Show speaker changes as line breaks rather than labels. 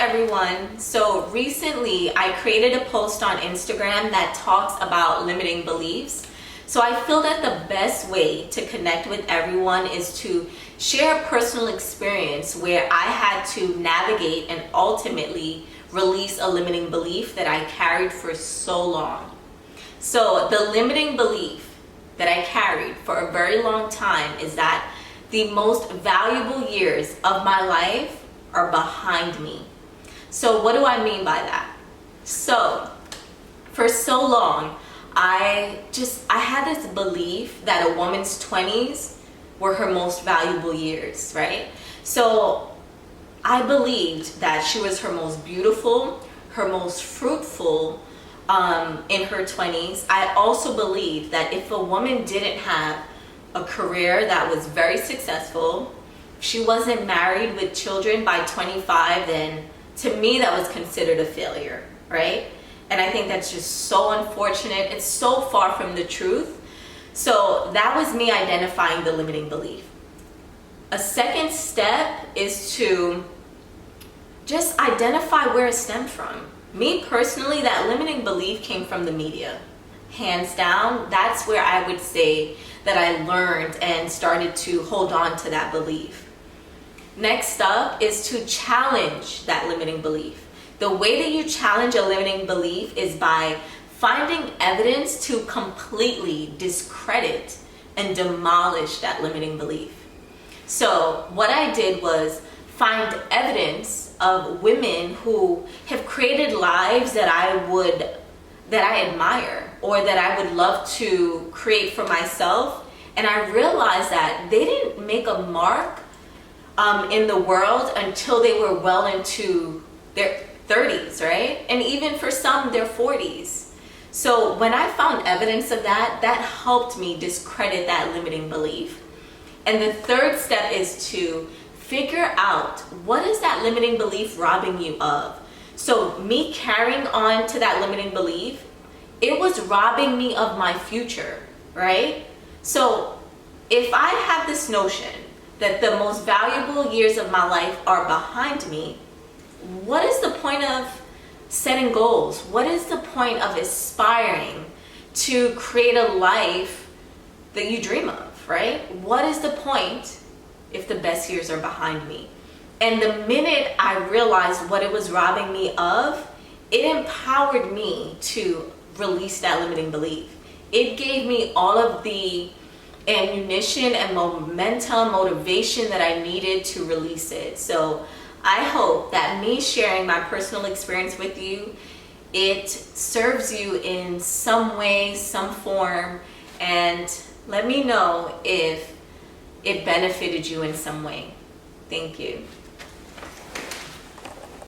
everyone. So recently I created a post on Instagram that talks about limiting beliefs. So I feel that the best way to connect with everyone is to share a personal experience where I had to navigate and ultimately release a limiting belief that I carried for so long. So the limiting belief that I carried for a very long time is that the most valuable years of my life are behind me. So what do I mean by that? So for so long, I had this belief that a woman's 20s were her most valuable years, right? So I believed that she was her most beautiful, her most fruitful in her 20s. I also believed that if a woman didn't have a career that was very successful, she wasn't married with children by 25, then to me that was considered a failure, right? And I think that's just so unfortunate. It's so far from the truth. So that was me identifying the limiting belief. A second step is to just identify where it stemmed from. Me personally, that limiting belief came from the media. Hands down, that's where I would say that I learned and started to hold on to that belief. Next up is to challenge that limiting belief. The way that you challenge a limiting belief is by finding evidence to completely discredit and demolish that limiting belief. So what I did was find evidence of women who have created lives that I admire or that I would love to create for myself. And I realized that they didn't make a mark in the world until they were well into their 30s, right? And even for some, their 40s. So when I found evidence of that, that helped me discredit that limiting belief. And the third step is to figure out, what is that limiting belief robbing you of? So me carrying on to that limiting belief, it was robbing me of my future, right? So if I have this notion that the most valuable years of my life are behind me, what is the point of setting goals? What is the point of aspiring to create a life that you dream of, right? What is the point if the best years are behind me? And the minute I realized what it was robbing me of, it empowered me to release that limiting belief. It gave me all of the ammunition and momentum, motivation that I needed to release it. So I hope that me sharing my personal experience with you, it serves you in some way, some form, and let me know if it benefited you in some way. Thank you.